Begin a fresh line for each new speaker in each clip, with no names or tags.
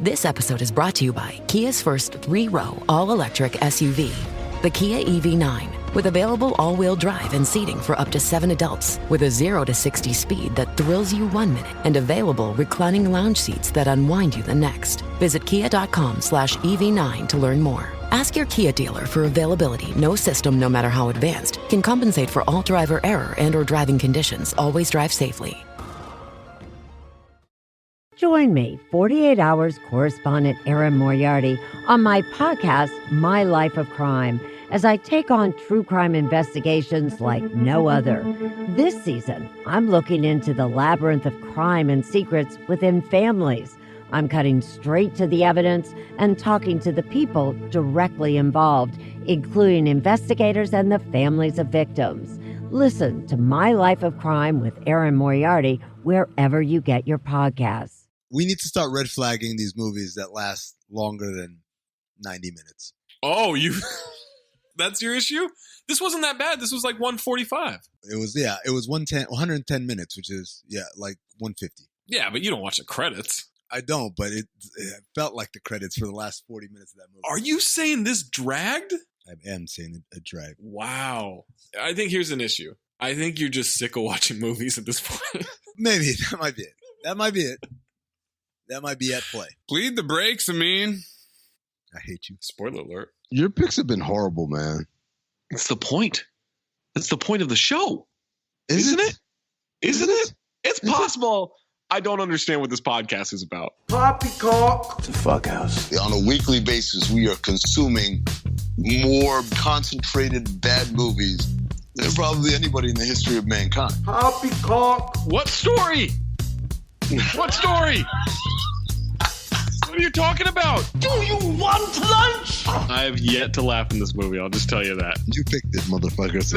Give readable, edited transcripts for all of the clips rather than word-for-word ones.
This episode is brought to you by Kia's first 3-row all-electric SUV, the Kia EV9, with available all-wheel drive and seating for up to 7 adults, with a 0 to 60 speed that thrills you 1 minute, and available reclining lounge seats that unwind you the next. Visit kia.com/EV9 to learn more. Ask your Kia dealer for availability. No system, no matter how advanced, can compensate for all driver error and or driving conditions. Always drive safely.
Join me, 48 Hours correspondent Erin Moriarty, on my podcast, My Life of Crime, as I take on true crime investigations like no other. This season, I'm looking into the labyrinth of crime and secrets within families. I'm cutting straight to the evidence and talking to the people directly involved, including investigators and the families of victims. Listen to My Life of Crime with Erin Moriarty wherever you get your podcasts.
We need to start red flagging these movies that last longer than 90 minutes.
Oh, that's your issue? This wasn't that bad. This was like 145.
It was 110 minutes, which is, like 150.
Yeah, but you don't watch the credits.
I don't, but it felt like the credits for the last 40 minutes of that movie.
Are you saying this dragged?
I am saying it dragged.
Wow. I think here's an issue. I think you're just sick of watching movies at this point.
Maybe. That might be it. That might be at play.
Plead the brakes, Amin.
I hate you.
Spoiler alert.
Your picks have been horrible, man.
It's the point. It's the point of the show.
Isn't it?
Isn't it? It's possible. I don't understand what this podcast is about.
Poppycock.
It's a fuck house.
On a weekly basis, we are consuming more concentrated bad movies than probably anybody in the history of mankind.
Poppycock.
What story? What story? What are you talking about?
Do you want lunch?
I have yet to laugh in this movie. I'll just tell you that.
You picked it, motherfuckers.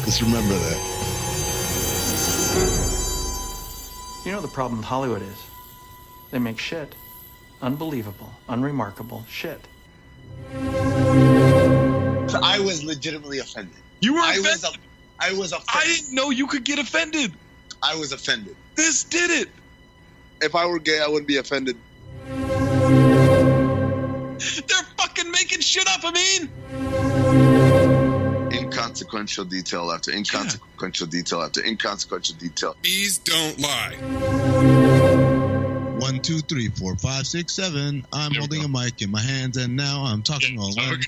Just remember that.
You know the problem with Hollywood is? They make shit. Unbelievable, unremarkable shit.
I was legitimately offended.
You were offended?
I was offended.
I didn't know you could get offended.
I was offended.
This did it.
If I were gay, I wouldn't be offended.
They're fucking making shit up, I mean.
Inconsequential detail after inconsequential detail after inconsequential detail.
Bees don't lie. 1, 2, 3, 4, 5, 6, 7. I'm holding a mic in my hands, and now I'm talking all alone.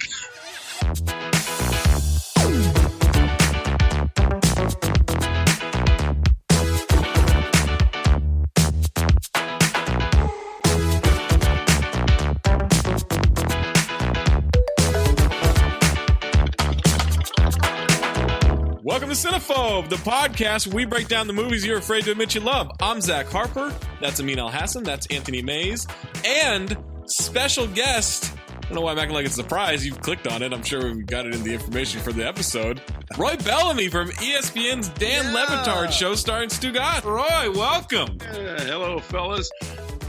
Welcome to Cinephobe, the podcast where we break down the movies you're afraid to admit you love. I'm Zach Harper. That's Amin Al-Hassan. That's Anthony Mays. And special guest, I don't know why I'm acting like it's a surprise. You've clicked on it. I'm sure we got it in the information for the episode. Roy Bellamy from ESPN's Dan Levitard show starring Stu Gott. Roy, welcome.
Hello, fellas.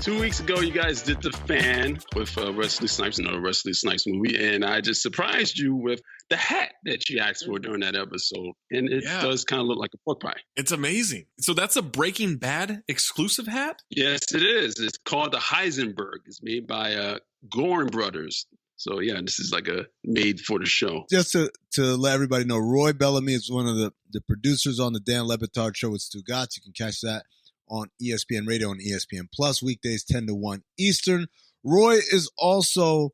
2 weeks ago, you guys did The Fan with Wesley Snipes, another Wesley Snipes movie, and I just surprised you with the hat that you asked for during that episode. And it does kind of look like a pork pie.
It's amazing. So that's a Breaking Bad exclusive hat?
Yes, it is. It's called the Heisenberg. It's made by Gorin Brothers. So, yeah, this is like a made for the show.
Just to let everybody know, Roy Bellamy is one of the producers on the Dan Levitard show with Stu Gott. You can catch that on ESPN Radio and ESPN Plus, weekdays 10 to 1 Eastern. Roy is also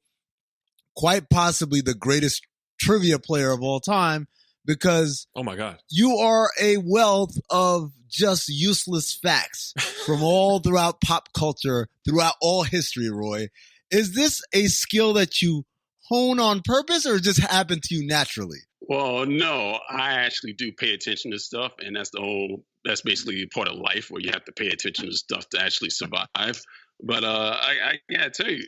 quite possibly the greatest trivia player of all time because
oh my god,
you are a wealth of just useless facts from all throughout pop culture, throughout all history. Roy, is this a skill that you hone on purpose or just happened to you naturally?
Well, no, I actually do pay attention to stuff, and that's basically part of life where you have to pay attention to stuff to actually survive. But I gotta tell you,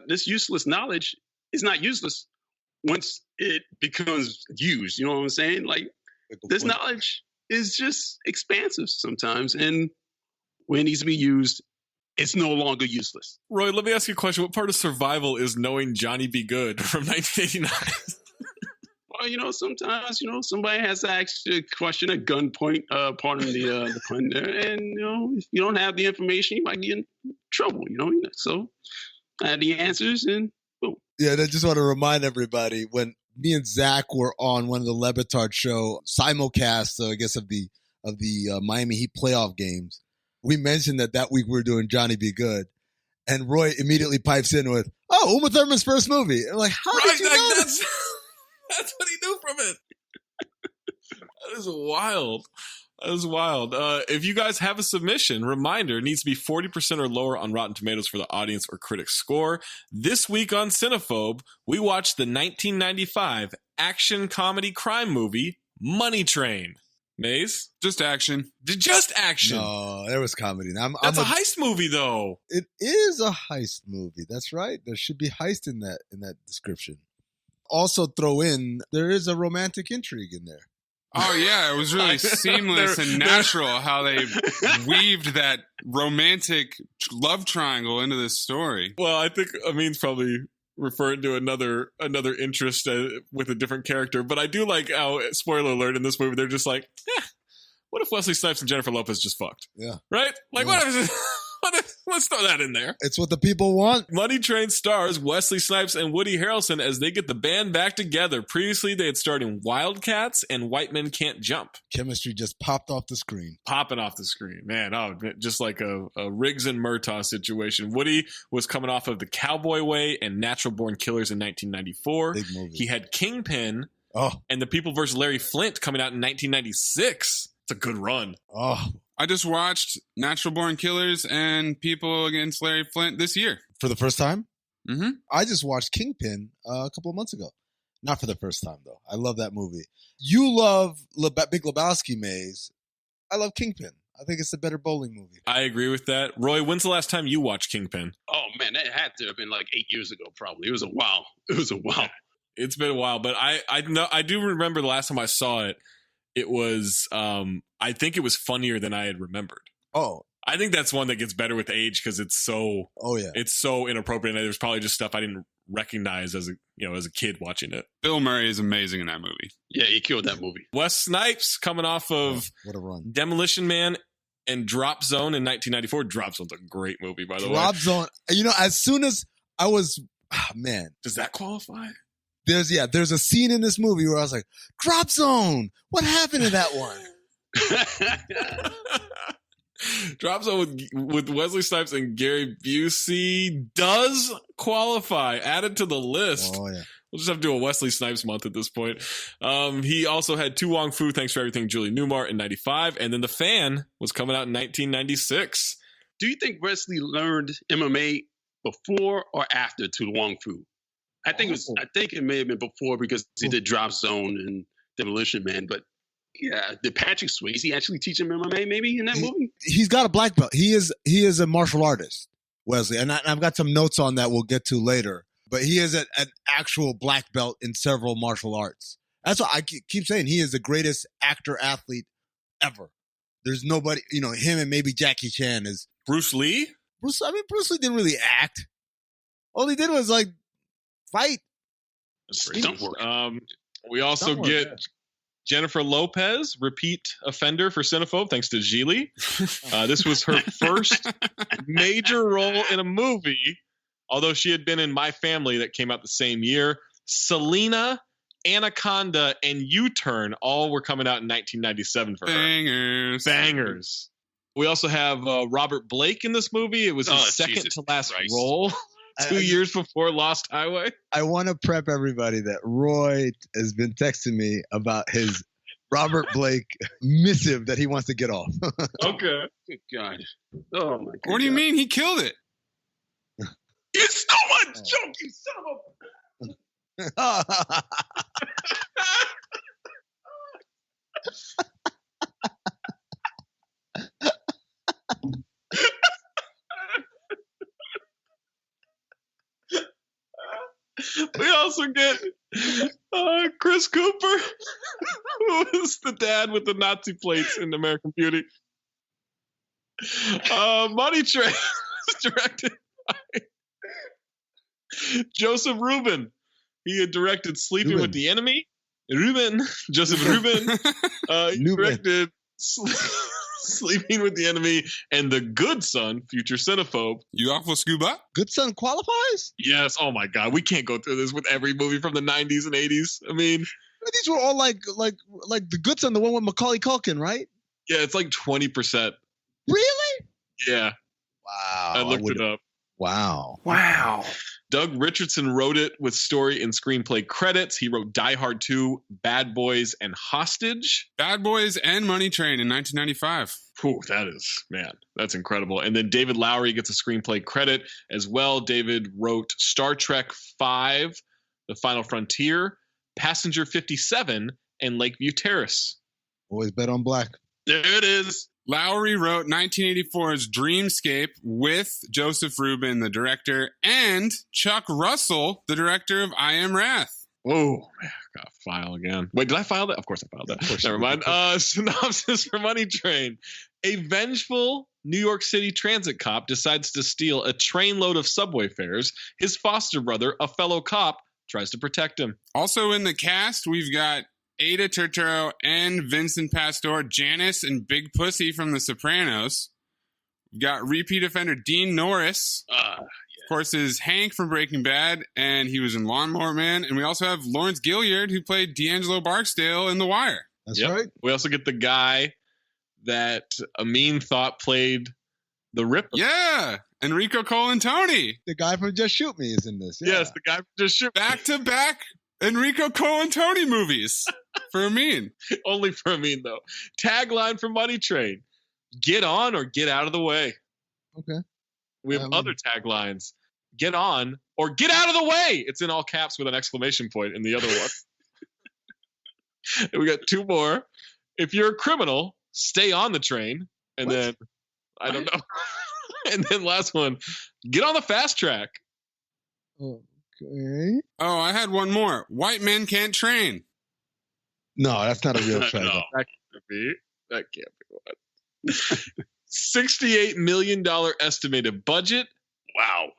this useless knowledge is not useless once it becomes used. You know what I'm saying? Like, this knowledge is just expansive sometimes, and when it needs to be used, it's no longer useless.
Roy, let me ask you a question. What part of survival is knowing Johnny Be Good from 1989?
or sometimes somebody has to ask you a question at gunpoint. Pardon the pun there, and if you don't have the information, you might get in trouble. So I had the answers, and boom.
Yeah, and I just want to remind everybody, when me and Zach were on one of the Le Batard show simulcast, I guess of the Miami Heat playoff games, we mentioned that week we were doing Johnny Be Good, and Roy immediately pipes in with, "Oh, Uma Thurman's first movie." And I'm like, how did you know that?
That's what he knew from it. That is wild. That is wild. If you guys have a submission, reminder, it needs to be 40% or lower on Rotten Tomatoes for the audience or critic score. This week on Cinephobe, we watched the 1995 action comedy crime movie, Money Train. Maze?
Just action.
Just action.
No, there was comedy.
That's a heist movie, though.
It is a heist movie. That's right. There should be heist in that description. Also throw in, there is a romantic intrigue in there.
Oh, yeah. It was really seamless and natural how they weaved that romantic love triangle into this story.
Well, I think Amin's probably referring to another interest with a different character. But I do like how, spoiler alert, in this movie, they're just like, what if Wesley Snipes and Jennifer Lopez just fucked?
Yeah.
Right? Like,
yeah.
What if, let's throw that in there.
It's what the people want.
Money Train stars Wesley Snipes and Woody Harrelson as they get the band back together. Previously, they had starred in Wildcats and White Men Can't Jump.
Chemistry just popped off the screen.
Popping off the screen. Man, just like a Riggs and Murtaugh situation. Woody was coming off of The Cowboy Way and Natural Born Killers in 1994.
Big movie.
He had Kingpin and The People vs. Larry Flint coming out in 1996. It's a good run.
Oh,
I just watched Natural Born Killers and People Against Larry Flint this year.
For the first time?
Mm-hmm.
I just watched Kingpin a couple of months ago. Not for the first time, though. I love that movie. You love Big Lebowski, Maze. I love Kingpin. I think it's a better bowling movie.
I agree with that. Roy, when's the last time you watched Kingpin?
Oh, man, that had to have been like 8 years ago, probably. It was a while.
It's been a while, but I do remember the last time I saw it. It was, I think it was funnier than I had remembered.
Oh.
I think that's one that gets better with age because it's so, it's so inappropriate. And there's probably just stuff I didn't recognize as a kid watching it.
Bill Murray is amazing in that movie.
Yeah, he killed that movie.
Wes Snipes coming off of
what a run.
Demolition Man and Drop Zone in 1994. Drop Zone's a great movie, by the way.
Drop Zone. As soon as I was, man.
Does that qualify?
There's a scene in this movie where I was like, Drop Zone. What happened to that one?
Drop Zone with Wesley Snipes and Gary Busey does qualify. Added to the list.
Oh, yeah.
We'll just have to do a Wesley Snipes month at this point. He also had Tu Wong Fu, Thanks for Everything, Julie Newmar in 95. And then The Fan was coming out in 1996.
Do you think Wesley learned MMA before or after Tu Wong Fu? I think it may have been before because he did Drop Zone and Demolition Man. But yeah, did Patrick Swayze actually teach him MMA maybe in that movie?
He's got a black belt. He is a martial artist, Wesley. And I've got some notes on that we'll get to later. But he is an actual black belt in several martial arts. That's why I keep saying he is the greatest actor-athlete ever. There's nobody, him and maybe Jackie Chan is.
Bruce Lee?
Bruce Lee didn't really act. All he did was fight.
We also get Jennifer Lopez, repeat offender for Cinephobe, thanks to Geely. This was her first major role in a movie, although she had been in My Family that came out the same year. Selena, Anaconda, and U-Turn all were coming out in 1997 for her. Bangers. We also have Robert Blake in this movie. It was his second to last role. 2 years before Lost Highway. I
want to prep everybody that Roy has been texting me about his Robert Blake missive that he wants to get off.
Okay. Good God. Oh, my God.
What do you mean? He killed it.
You stole my joke, you son of a...
We also get Chris Cooper, who is the dad with the Nazi plates in American Beauty. Money Train was directed by Joseph Rubin. He had directed Sleeping with the Enemy Joseph Ruben. He directed Sleeping with the Enemy and The Good Son, future Cinephobe.
You awful scuba?
Good Son qualifies?
Yes. Oh my God. We can't go through this with every movie from the 90s and 80s. I mean,
these were all like The Good Son, the one with Macaulay Culkin, right?
Yeah, it's like 20%.
Really?
Yeah.
Wow.
I looked it up.
Wow.
Doug Richardson wrote it with story and screenplay credits. He wrote Die Hard 2, Bad Boys, and Hostage.
Bad Boys and Money Train in 1995.
Whew, that's incredible. And then David Lowery gets a screenplay credit as well. David wrote Star Trek V, The Final Frontier, Passenger 57, and Lakeview Terrace.
Always bet on black.
There it is.
Lowry wrote 1984's Dreamscape with Joseph Ruben, the director, and Chuck Russell, the director of I Am Wrath.
Whoa, man, I got to file again. Wait, did I file that? Of course I filed that. Never mind. Synopsis for Money Train. A vengeful New York City transit cop decides to steal a trainload of subway fares. His foster brother, a fellow cop, tries to protect him.
Also in the cast, we've got Ada Turturro and Vincent Pastore, Janice and Big Pussy from The Sopranos. We've got repeat offender Dean Norris. Of course, is Hank from Breaking Bad, and he was in Lawnmower Man. And we also have Lawrence Gilliard, who played D'Angelo Barksdale in The Wire.
That's right.
We also get the guy that Amin thought played the Ripper.
Yeah, Enrico Colantoni.
The guy from Just Shoot Me is in this. Yeah.
Yes, the guy from Just Shoot Me.
Back-to-back Enrico Colantoni movies for Amin.
Only for Amin, though. Tagline for Money Train. Get on or get out of the way.
Okay.
We have other taglines. Get on or get out of the way. It's in all caps with an exclamation point in the other one. And we got two more. If you're a criminal, stay on the train. And then, I don't know. And then last one, get on the fast track.
Okay.
Oh, I had one more. White men can't train.
No, that's not a real train.
No, that can't be one. $68 million estimated budget. Wow.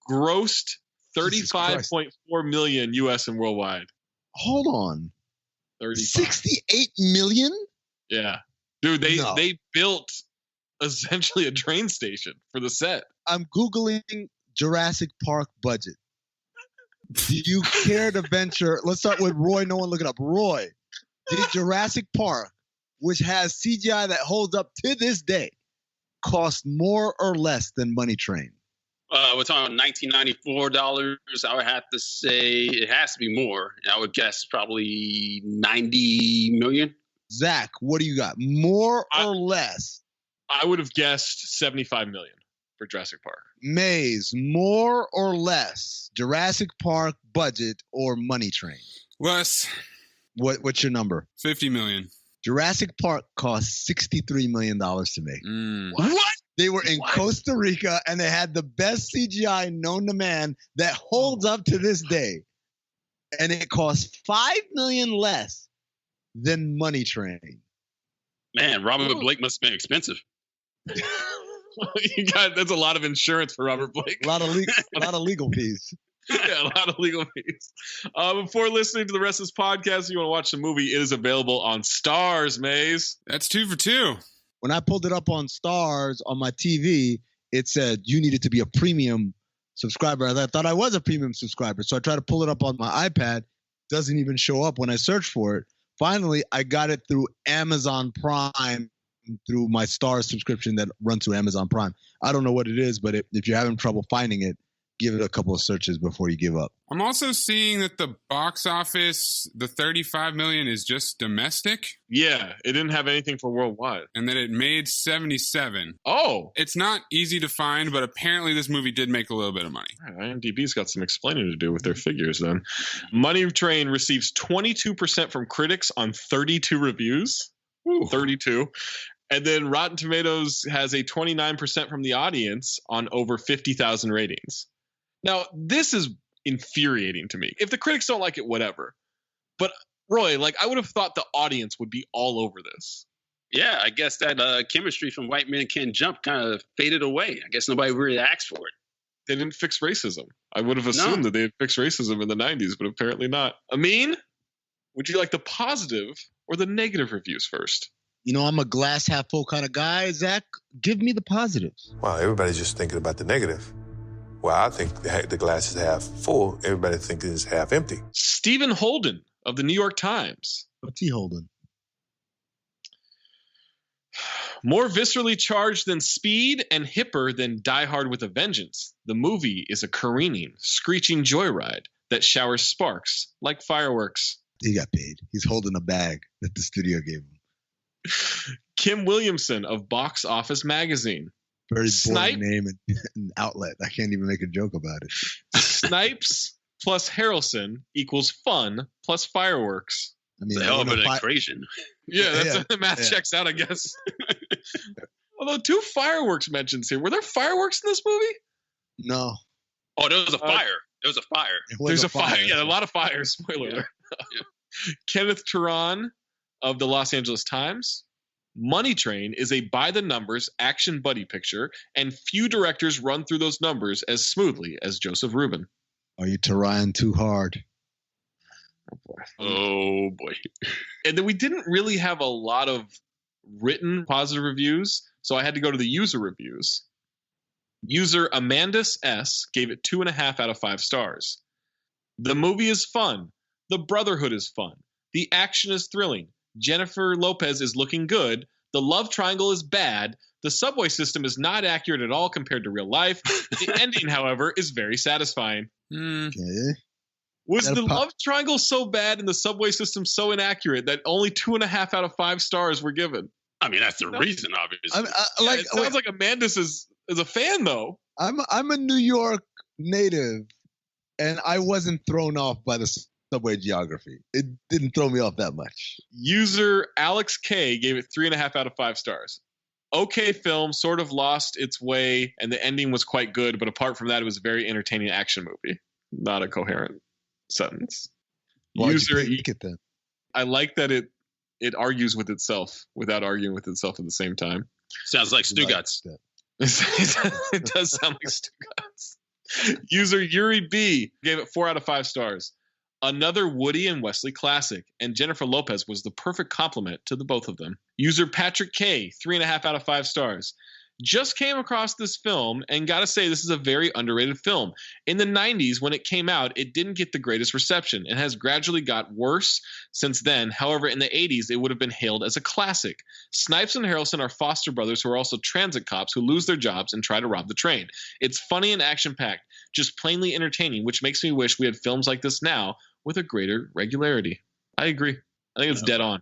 Grossed $35.4 million US and worldwide.
Hold on. 68 million?
Yeah. Dude, they built essentially a train station for the set.
I'm Googling Jurassic Park budget. Do you care to venture? Let's start with Roy. No one look it up. Roy, did Jurassic Park, which has CGI that holds up to this day, cost more or less than Money Train?
We're talking $1994. I would have to say it has to be more. I would guess probably 90 million.
Zach, what do you got? More or less?
I would have guessed 75 million for Jurassic Park.
Maze, more or less? Jurassic Park budget or Money Train?
Less.
What's your number?
50 million.
Jurassic Park cost $63 million to make.
What?
They were in Costa Rica, and they had the best CGI known to man that holds up to this day. And it cost $5 million less than Money Train.
Man, Robert Blake must have been expensive.
That's a lot of insurance for Robert Blake.
A lot of legal fees.
Yeah, a lot of legal fees. Before listening to the rest of this podcast, if you want to watch the movie, it is available on Stars, Maze.
That's 2 for 2.
When I pulled it up on Stars on my TV, it said you needed to be a premium subscriber. I thought I was a premium subscriber. So I tried to pull it up on my iPad. Doesn't even show up when I search for it. Finally, I got it through Amazon Prime, through my Stars subscription that runs through Amazon Prime. I don't know what it is, but if you're having trouble finding it, give it a couple of searches before you give up.
I'm also seeing that the box office, the 35 million is just domestic.
Yeah, it didn't have anything for worldwide.
And that it made 77.
Oh.
It's not easy to find, but apparently this movie did make a little bit of money.
IMDb's got some explaining to do with their figures then. Money Train receives 22% from critics on 32 reviews. Ooh. 32. And then Rotten Tomatoes has a 29% from the audience on over 50,000 ratings. Now, this is infuriating to me. If the critics don't like it, whatever. But, Roy, I would have thought the audience would be all over this.
Yeah, I guess that chemistry from White Men Can't Jump kind of faded away. I guess nobody really asked for it.
They didn't fix racism. I would have assumed that they had fixed racism in the 90s, but apparently not. Amin, Would you like the positive or the negative reviews first?
You know, I'm a glass half full kind of guy. Zach, give me the positives.
Wow, everybody's just thinking about the negative. Well, I think the glass is half full. Everybody thinks it's half empty.
Stephen Holden of the New York Times.
What's he holding?
More viscerally charged than Speed and hipper than Die Hard with a Vengeance. The movie is a careening, screeching joyride that showers sparks like fireworks.
He got paid. He's holding a bag that the studio gave him.
Kim Williamson of Box Office Magazine.
Very boring name and outlet. I can't even make a joke about it.
Snipes plus Harrelson equals fun plus fireworks.
I mean, it's a hell of an equation.
Yeah, the math checks out, I guess. Although 2 fireworks mentions here. Were there fireworks in this movie?
No.
Oh, there was a fire. There was a fire.
There's a fire. Yeah, a lot of fires. Spoiler alert. Kenneth Turan of the Los Angeles Times. Money Train is a by-the-numbers action buddy picture, and few directors run through those numbers as smoothly as Joseph Rubin.
Are you trying too hard?
Oh, boy.
And then we didn't really have a lot of written positive reviews, so I had to go to the user reviews. User Amandus S. gave it 2.5 out of 5 stars. The movie is fun. The Brotherhood is fun. The action is thrilling. Jennifer Lopez is looking good. The love triangle is bad. The subway system is not accurate at all compared to real life. The ending, however, is very satisfying.
Okay.
Was the love triangle so bad and the subway system so inaccurate that only 2.5 out of 5 stars were given?
I mean, that's the reason, obviously.
It sounds like Amandus is a fan, though.
I'm a New York native, and I wasn't thrown off by the subway geography. It didn't throw me off that much.
User Alex K gave it 3.5 out of 5 stars. Okay film, sort of lost its way, and the ending was quite good, but apart from that, it was a very entertaining action movie. Not a coherent sentence.
User it then?
I like that it argues with itself without arguing with itself at the same time.
Sounds like Stugatz.
It does sound like Stugatz. User Yuri B gave it 4 out of 5 stars. Another Woody and Wesley classic, and Jennifer Lopez was the perfect complement to the both of them. User Patrick K, 3.5 out of 5 stars. Just came across this film, and gotta say, this is a very underrated film. In the 90s, when it came out, it didn't get the greatest reception, and has gradually got worse since then. However, in the 80s, it would have been hailed as a classic. Snipes and Harrelson are foster brothers who are also transit cops who lose their jobs and try to rob the train. It's funny and action-packed, just plainly entertaining, which makes me wish we had films like this now with a greater regularity. I agree. I think it's dead on.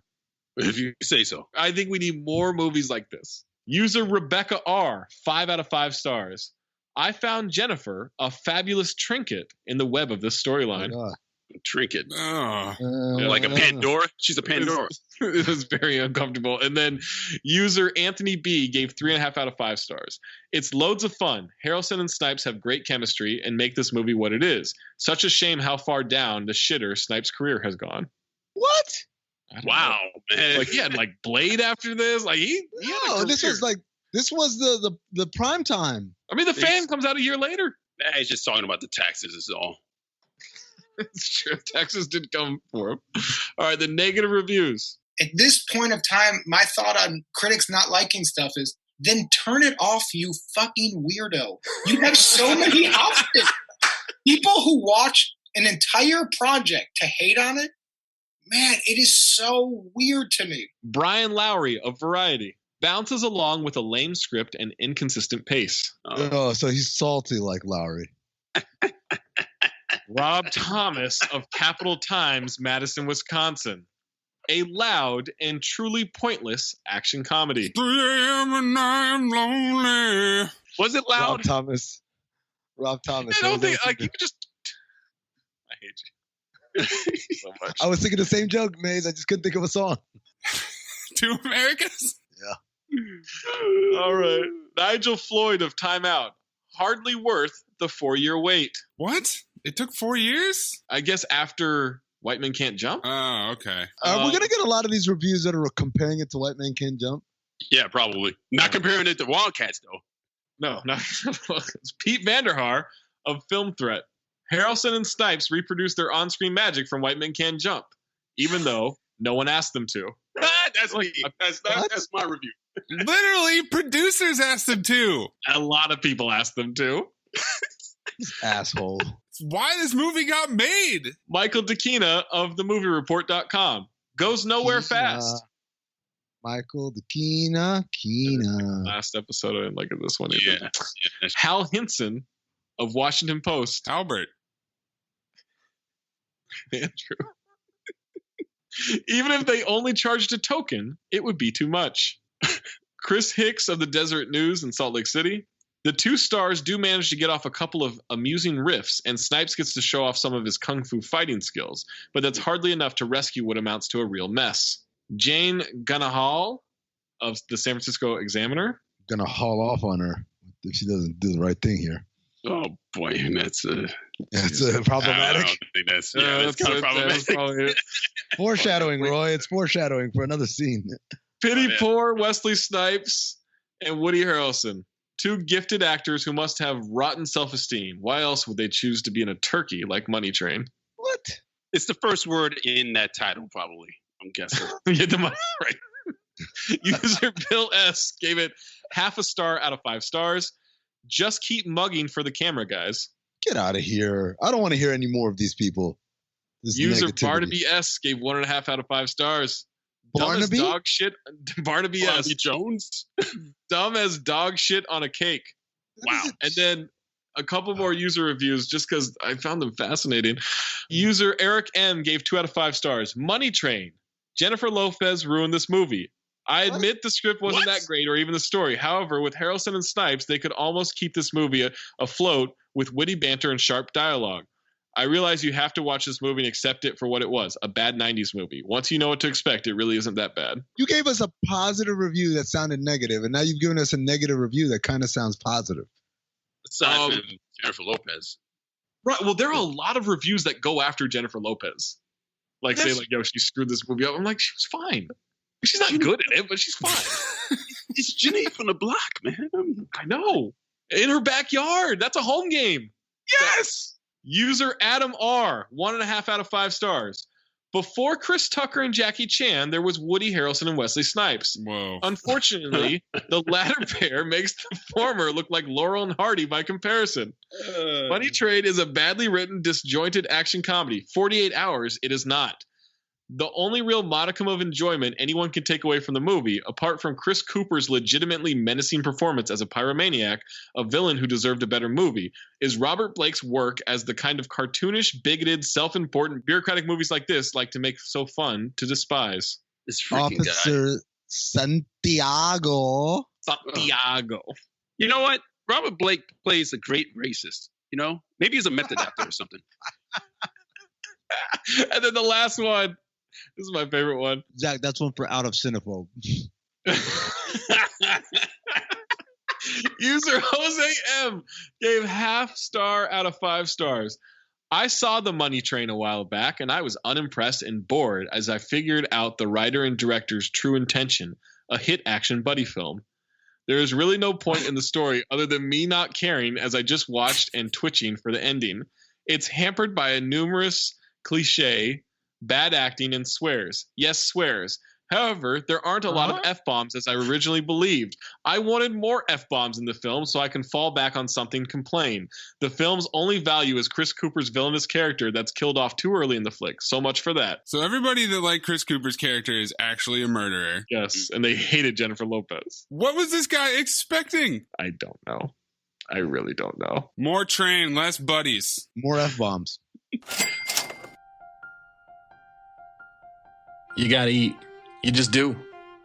If you say so.
I think we need more movies like this. User Rebecca R, 5 out of 5 stars. I found Jennifer a fabulous trinket in the web of this storyline.
Trinket.
Yeah.
Like a Pandora? She's a Pandora.
It was very uncomfortable. And then user Anthony B gave 3.5 out of 5 stars. It's loads of fun. Harrelson and Snipes have great chemistry and make this movie what it is. Such a shame how far down the shitter Snipes' career has gone.
What?
Wow, man.
Like he had like Blade after this. Like he
this was the prime time.
I mean, the Fan comes out a year later.
He's just talking about the taxes is all.
It's true. Texas did come for him. All right, the negative reviews.
At this point of time, my thought on critics not liking stuff is, then turn it off, you fucking weirdo. You have so many options. People who watch an entire project to hate on it, man, it is so weird to me.
Brian Lowry of Variety bounces along with a lame script and inconsistent pace.
Oh, so he's salty like Lowry.
Rob Thomas of Capital Times, Madison, Wisconsin. A loud and truly pointless action comedy.
3 a.m. and I'm lonely.
Was it loud?
Rob Thomas.
I don't think, like, you just... I hate you. So much.
I was thinking the same joke, Maze. I just couldn't think of a song.
2 Americans?
Yeah.
All right. Nigel Floyd of Time Out. Hardly worth the 4-year wait.
What? It took 4 years?
I guess after White Men Can't Jump.
Oh, okay.
Are we going to get a lot of these reviews that are comparing it to White Men Can't Jump?
Yeah, probably. Not comparing it to Wildcats, though.
No, not it's Pete Vanderhaar of Film Threat. Harrelson and Snipes reproduced their on-screen magic from White Men Can't Jump. even though no one asked them to.
That's my review.
Literally, producers asked them to.
A lot of people asked them to.
Asshole.
It's why this movie got made.
Michael DeKina of themoviereport.com goes nowhere fast.
Michael DeKina.
Last episode, I didn't look at this one either. Yeah. Hal Hinson of Washington Post.
Albert.
Andrew. Even if they only charged a token, it would be too much. Chris Hicks of the Deseret News in Salt Lake City. The two stars do manage to get off a couple of amusing riffs, and Snipes gets to show off some of his kung fu fighting skills, but that's hardly enough to rescue what amounts to a real mess. Jane Gunahal of the San Francisco Examiner.
Gonna haul off on her if she doesn't do the right thing here.
Oh boy, that's
problematic.
I don't think that's kind of problematic.
Foreshadowing, Roy. It's foreshadowing for another scene.
Pity poor Wesley Snipes and Woody Harrelson, two gifted actors who must have rotten self-esteem. Why else would they choose to be in a turkey like Money Train?
What?
It's the first word in that title, probably. I'm guessing.
Right. User Bill S. gave it half a star out of 5 stars. Just keep mugging for the camera, guys.
Get out of here. I don't want to hear any more of these people.
User Barnaby S. gave 1.5 out of 5 stars.
Barnaby?
Dumb as dog shit. Barnaby S.
Jones?
Dumb as dog shit on a cake. Wow. And then a couple more user reviews just because I found them fascinating. User Eric M. gave 2 out of 5 stars. Money Train. Jennifer Lopez ruined this movie. I admit the script wasn't that great or even the story. However, with Harrelson and Snipes, they could almost keep this movie afloat with witty banter and sharp dialogue. I realize you have to watch this movie and accept it for what it was, a bad 90s movie. Once you know what to expect, it really isn't that bad.
You gave us a positive review that sounded negative, and now you've given us a negative review that kind of sounds positive.
Aside from Jennifer Lopez.
Right, well, there are a lot of reviews that go after Jennifer Lopez. Like, say, like, yo, she screwed this movie up. I'm like, she was fine. She's not good at it, but she's fine.
It's Jenny from the block, man.
I know. In her backyard. That's a home game.
Yes!
User Adam R. 1.5 out of 5 stars. Before Chris Tucker and Jackie Chan, there was Woody Harrelson and Wesley Snipes.
Whoa.
Unfortunately, the latter pair makes the former look like Laurel and Hardy by comparison. Money Train is a badly written, disjointed action comedy. 48 Hours, it is not. The only real modicum of enjoyment anyone can take away from the movie, apart from Chris Cooper's legitimately menacing performance as a pyromaniac, a villain who deserved a better movie, is Robert Blake's work as the kind of cartoonish, bigoted, self-important, bureaucratic movies like this like to make so fun to despise.
This freaking
Officer
guy.
Santiago.
You know what? Robert Blake plays a great racist. You know? Maybe he's a method actor or something.
And then the last one. This is my favorite one.
Zach, that's one for out of Cinephobe.
User Jose M. gave half star out of 5 stars. I saw The Money Train a while back, and I was unimpressed and bored as I figured out the writer and director's true intention, a hit action buddy film. There is really no point in the story other than me not caring as I just watched and twitching for the ending. It's hampered by a numerous cliche, bad acting, and swears. Yes, swears. However, there aren't a lot of F-bombs as I originally believed. I wanted more F-bombs in the film so I can fall back on something to complain. The film's only value is Chris Cooper's villainous character that's killed off too early in the flick. So much for that.
So everybody that liked Chris Cooper's character is actually a murderer.
Yes, and they hated Jennifer Lopez.
What was this guy expecting?
I don't know. I really don't know.
More train, less buddies.
More F-bombs.
You gotta eat. You just do.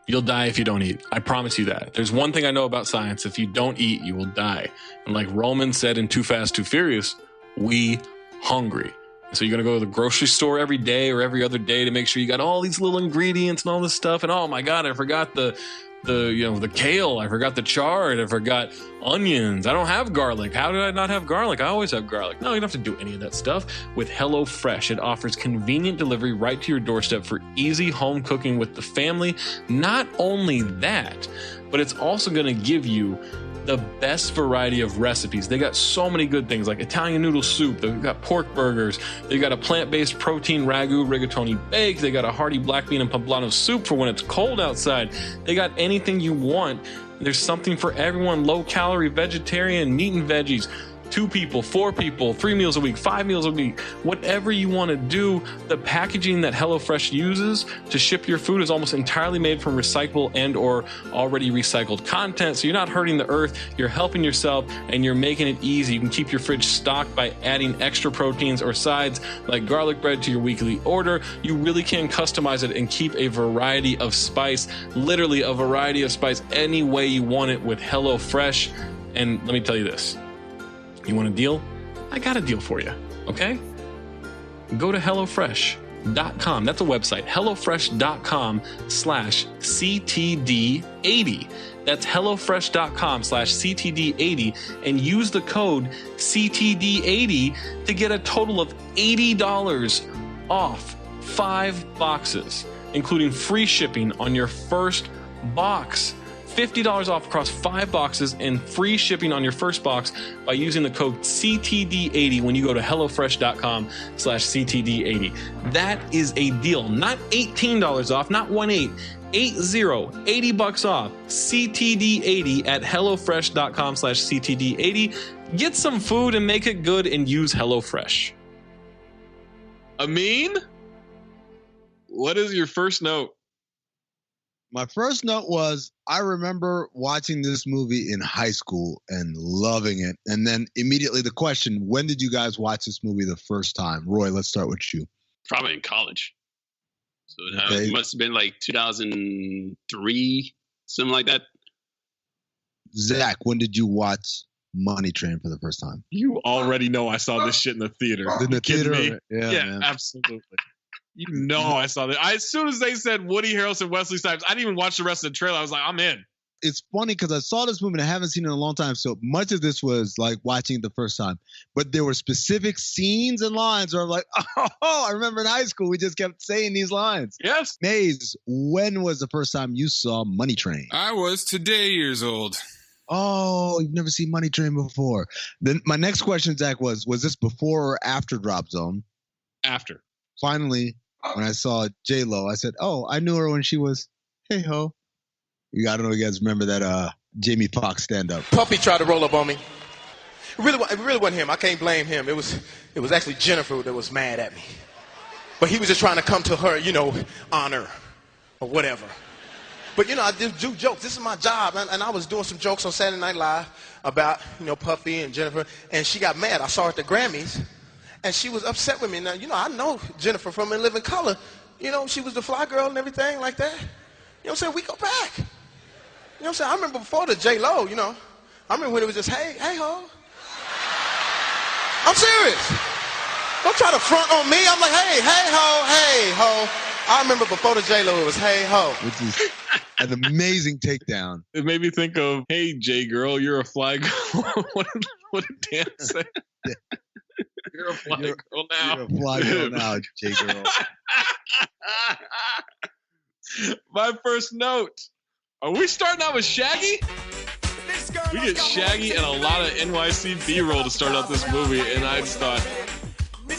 You'll die if you don't eat. I promise you that. There's one thing I know about science. If you don't eat, you will die. And like Roman said in Too Fast, Too Furious, we hungry. So you're going to go to the grocery store every day or every other day to make sure you got all these little ingredients and all this stuff. And oh my God, I forgot the kale. I forgot the chard. I forgot onions. I don't have garlic. How did I not have garlic? I always have garlic. No, you don't have to do any of that stuff. With HelloFresh, it offers convenient delivery right to your doorstep for easy home cooking with the family. Not only that, but it's also going to give you the best variety of recipes. They got so many good things like Italian noodle soup. They've got pork burgers. They've got a plant-based protein ragu rigatoni bake. They got a hearty black bean and poblano soup for when it's cold outside. They got anything you want. There's something for everyone. Low-calorie, vegetarian, meat and veggies. 2 people, 4 people, 3 meals a week, 5 meals a week, whatever you want to do. The packaging that HelloFresh uses to ship your food is almost entirely made from recyclable and or already recycled content. So you're not hurting the earth, you're helping yourself, and you're making it easy. You can keep your fridge stocked by adding extra proteins or sides like garlic bread to your weekly order. You really can customize it and keep a variety of spice, literally a variety of spice any way you want it with HelloFresh. And let me tell you this. You want a deal? I got a deal for you, okay? Go to HelloFresh.com. That's a website. HelloFresh.com/CTD80. That's HelloFresh.com/CTD80 and use the code CTD80 to get a total of $80 off 5 boxes, including free shipping on your first box. $50 off across 5 boxes and free shipping on your first box by using the code CTD80 when you go to HelloFresh.com/CTD80. That is a deal. Not $18 off, not 80 bucks off. CTD80 at HelloFresh.com/CTD80. Get some food and make it good and use HelloFresh.
Amin, what is your first note?
My first note was, I remember watching this movie in high school and loving it. And then immediately the question, when did you guys watch this movie the first time? Roy, let's start with you.
Probably in college. So it must have been like 2003, something like that.
Zach, when did you watch Money Train for the first time?
You already know I saw this shit in the theater.
In the theater?
Me?
Yeah, man.
Absolutely. You know I saw that. As soon as they said Woody Harrelson, Wesley Snipes, I didn't even watch the rest of the trailer. I was like, I'm in.
It's funny because I saw this movie and I haven't seen it in a long time. So much of this was like watching it the first time. But there were specific scenes and lines where I'm like, oh, I remember in high school, we just kept saying these lines.
Yes.
Maze, when was the first time you saw Money Train?
I was today years old.
Oh, you've never seen Money Train before. Then my next question, Zach, was this before or after Drop Zone?
After.
Finally, when I saw J-Lo, I said, oh, I knew her when she was Hey Ho. I don't know if you guys remember that Jamie Foxx stand-up.
Puffy tried to roll up on me. It really wasn't him. I can't blame him. It was actually Jennifer that was mad at me. But he was just trying to come to her, honor or whatever. But, I just do jokes. This is my job. And I was doing some jokes on Saturday Night Live about, Puffy and Jennifer. And she got mad. I saw her at the Grammys. And she was upset with me. Now, I know Jennifer from In Living Color. She was the fly girl and everything like that. You know what I'm saying? We go back. You know what I'm saying? I remember before the J-Lo, I remember when it was just, hey ho. I'm serious. Don't try to front on me. I'm like, hey ho. I remember before the J-Lo, it was hey ho.
Which is an amazing takedown.
It made me think of, hey, J-Girl, you're a fly girl. What did Dan say? You're a fly girl now.
You're a fly girl now, J-Girl.
My first note. Are we starting out with Shaggy? We get Shaggy and a lot of NYC B-roll to start out this movie, and I just thought,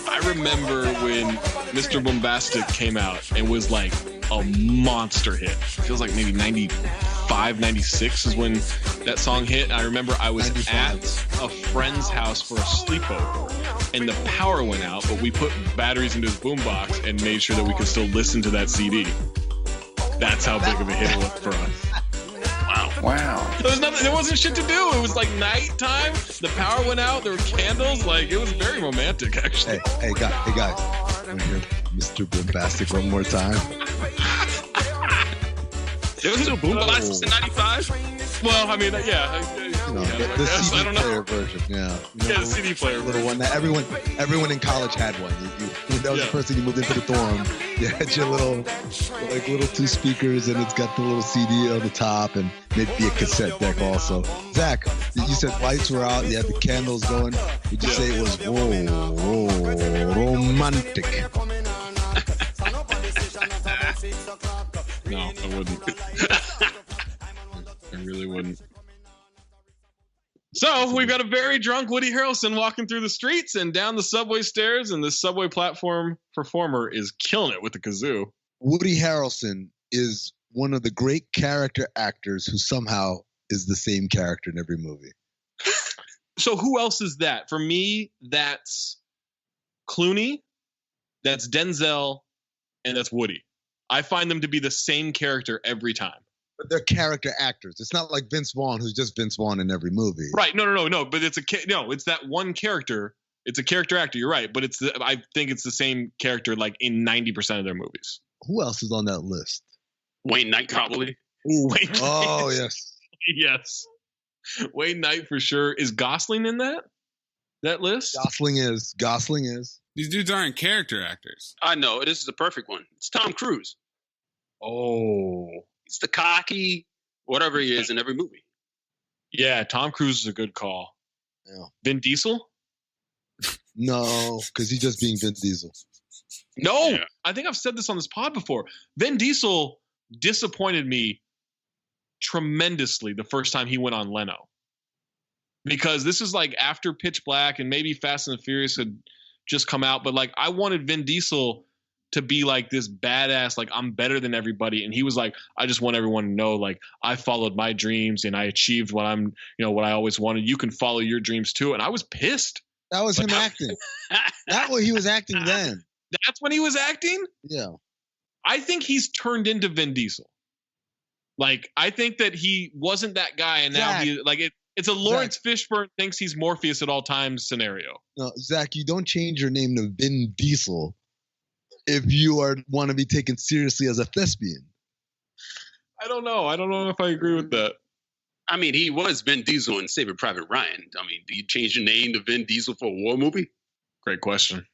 I remember when Mr. Bombastic came out and was like a monster hit. It feels like maybe 95, 96 is when that song hit. I remember I was 95. At a friend's house for a sleepover, and the power went out, but we put batteries into his boombox and made sure that we could still listen to that CD. That's how big of a hit it was for us. Wow. There wasn't shit to do. It was like nighttime. The power went out. There were candles. Like, it was very romantic, actually.
Hey, guys. Want to hear Mr. Bombastic one more time?
There was no boombox in 95? Well, I mean, yeah.
The CD player version, yeah.
The CD player
little one that everyone in college had one. That was the first thing you moved into the dorm. You had your little 2 speakers, and it's got the little CD on the top, and maybe a cassette deck also. Zach, you said lights were out, you had the candles going. Did you say it was romantic?
No, I wouldn't. I really wouldn't. So we've got a very drunk Woody Harrelson walking through the streets and down the subway stairs, and the subway platform performer is killing it with the kazoo.
Woody Harrelson is one of the great character actors who somehow is the same character in every movie.
So who else is that? For me, that's Clooney, that's Denzel, and that's Woody. I find them to be the same character every time.
But they're character actors. It's not like Vince Vaughn, who's just Vince Vaughn in every movie.
Right. No. But it's that one character. It's a character actor. You're right. But I think it's the same character like in 90% of their movies.
Who else is on that list?
Wayne Knight, probably.
Ooh, Wayne Knight.
Oh, yes.
Yes. Wayne Knight for sure. Is Gosling in that list?
Gosling is.
These dudes aren't character actors.
I know. This is the perfect one. It's Tom Cruise.
Oh.
It's the cocky, whatever he is in every movie.
Yeah, Tom Cruise is a good call.
Yeah.
Vin Diesel?
No, because he's just being Vin Diesel.
No,
Yeah.
I think I've said this on this pod before. Vin Diesel disappointed me tremendously the first time he went on Leno. Because this is like after Pitch Black and maybe Fast and the Furious had just come out. But like I wanted Vin Diesel to be like this badass, like I'm better than everybody. And he was like, I just want everyone to know, like I followed my dreams and I achieved what what I always wanted. You can follow your dreams too. And I was pissed.
That was him acting. That's what he was acting then.
That's when he was acting?
Yeah.
I think he's turned into Vin Diesel. Like, I think that he wasn't that guy, and now it's a Lawrence Fishburne thinks he's Morpheus at all times scenario.
No, Zach, you don't change your name to Vin Diesel if you want to be taken seriously as a thespian.
I don't know. I don't know if I agree with that.
I mean, he was Vin Diesel in Saving Private Ryan. I mean, do you change your name to Vin Diesel for a war movie?
Great question.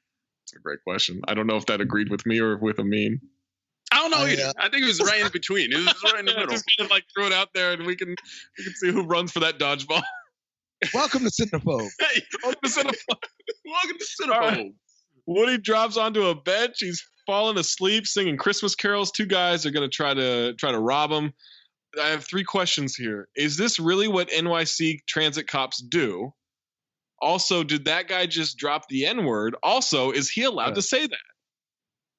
It's a great question. I don't know if that agreed with me or with Amin.
I don't know either. I think it was right in between. It was right in the middle.
Just kind of like throw it out there, and we can see who runs for that dodgeball.
Welcome to Cinephobe.
Hey, welcome to Cinephobe.
Welcome to Cinephobe.
Right. Woody drops onto a bench. He's falling asleep, singing Christmas carols. Two guys are going to try to rob him. I have three questions here. Is this really what NYC transit cops do? Also, did that guy just drop the N-word? Also, is he allowed to say that?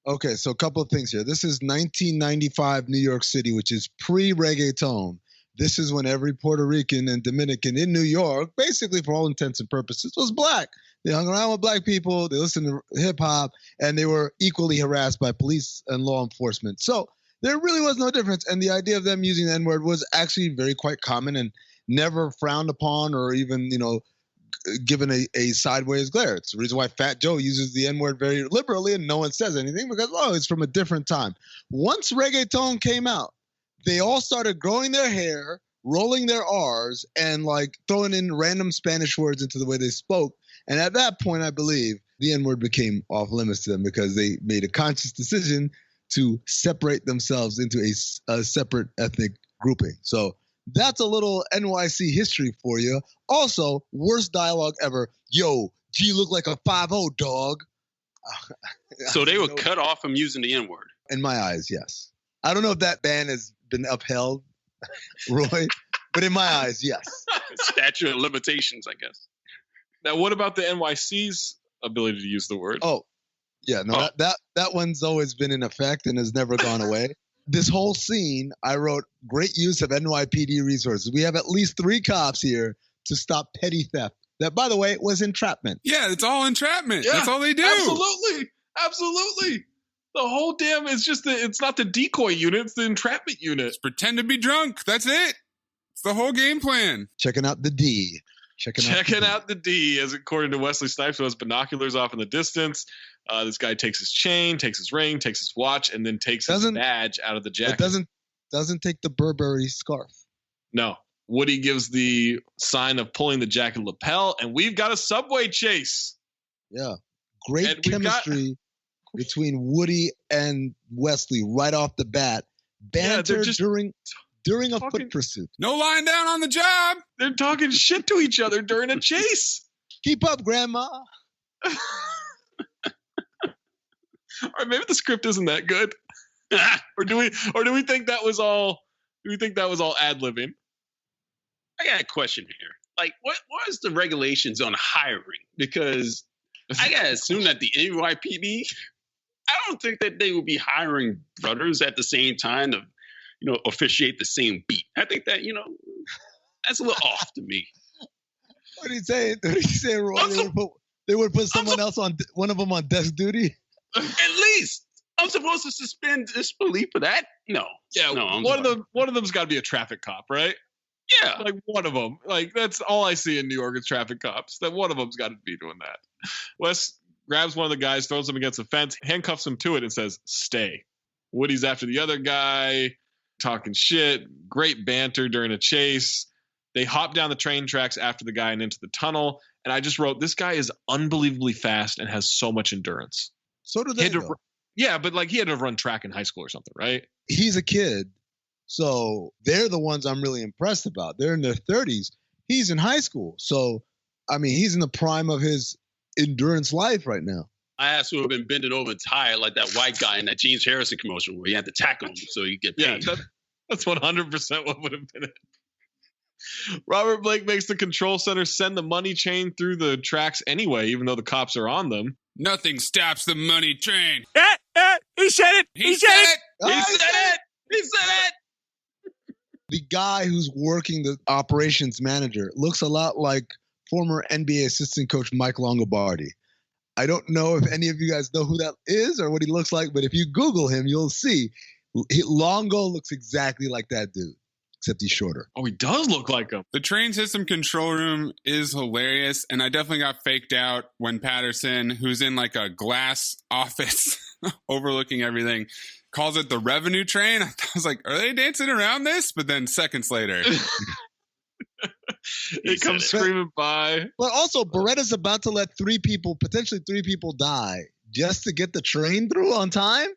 Okay, so a couple of things here. This is 1995 New York City, which is pre-reggaeton. This is when every Puerto Rican and Dominican in New York, basically for all intents and purposes, was black. They hung around with black people, they listened to hip-hop, and they were equally harassed by police and law enforcement. So there really was no difference, and the idea of them using the N-word was actually very quite common and never frowned upon or even, given a sideways glare. It's the reason why Fat Joe uses the N-word very liberally and no one says anything because, it's from a different time. Once reggaeton came out, they all started growing their hair, rolling their R's, and throwing in random Spanish words into the way they spoke. And at that point, I believe the N-word became off limits to them because they made a conscious decision to separate themselves into a separate ethnic grouping. So that's a little NYC history for you. Also, worst dialogue ever. Yo, G look like a 5-0, dog.
So they were cut off from using the N-word?
In my eyes, yes. I don't know if that ban has been upheld, Roy, but in my eyes, yes.
Statute of limitations, I guess.
Now, what about the NYC's ability to use the word?
Oh, yeah, no, that one's always been in effect and has never gone away. This whole scene, I wrote, great use of NYPD resources. We have at least 3 cops here to stop petty theft. That, by the way, was entrapment.
Yeah, it's all entrapment. Yeah, that's all they do.
Absolutely. The whole damn, it's not the decoy unit, it's the entrapment unit.
Just pretend to be drunk. That's it. It's the whole game plan.
Checking out the D.
Checking out the D, as according to Wesley Snipes, who has binoculars off in the distance. This guy takes his chain, takes his ring, takes his watch, and then takes his badge out of the jacket.
It doesn't take the Burberry scarf.
No. Woody gives the sign of pulling the jacket lapel, and we've got a subway chase.
Yeah. Great chemistry between Woody and Wesley right off the bat. Banter during a foot pursuit.
No lying down on the job.
They're talking shit to each other during a chase.
Keep up, Grandma.
All right, maybe the script isn't that good. or do we think that was all ad-libbing?
I got a question here. like, what is the regulations on hiring? Because I gotta assume that the NYPD, I don't think that they would be hiring brothers at the same time to, officiate the same beat. I think that, that's a little off to me.
What did he say? What did he say, Roy? They would put someone else on, one of them on desk duty?
At least. I'm supposed to suspend disbelief for that? No.
Yeah,
no,
one of them's got to be a traffic cop, right?
Yeah.
Like one of them. Like that's all I see in New York is traffic cops. That one of them's got to be doing that. Wes grabs one of the guys, throws him against a fence, handcuffs him to it, and says, "Stay." Woody's after the other guy, talking shit. Great banter during a chase. They hop down the train tracks after the guy and into the tunnel. And I just wrote, this guy is unbelievably fast and has so much endurance.
So do they.
Yeah, but like he had to run track in high school or something, right?
He's a kid. So they're the ones I'm really impressed about. They're in their 30s. He's in high school. So, I mean, he's in the prime of his endurance life right now.
I asked who have been bending over tired like that white guy in that James Harrison commercial where you had to tackle him so you get paid.
Yeah, that's 100% what would have been it. Robert Blake makes the control center send the money chain through the tracks anyway, even though the cops are on them.
Nothing stops the money train.
He said it.
He said it.
He said it. He said it.
The guy who's working the operations manager looks a lot like former NBA assistant coach Mike Longobardi. I don't know if any of you guys know who that is or what he looks like, but if you Google him, you'll see Longo looks exactly like that dude, except he's shorter.
Oh, he does look like him.
The train system control room is hilarious, and I definitely got faked out when Patterson, who's in like a glass office overlooking everything, calls it the revenue train. I was like, are they dancing around this? But then seconds later...
It comes screaming by.
But also, Beretta's about to let potentially three people die just to get the train through on time?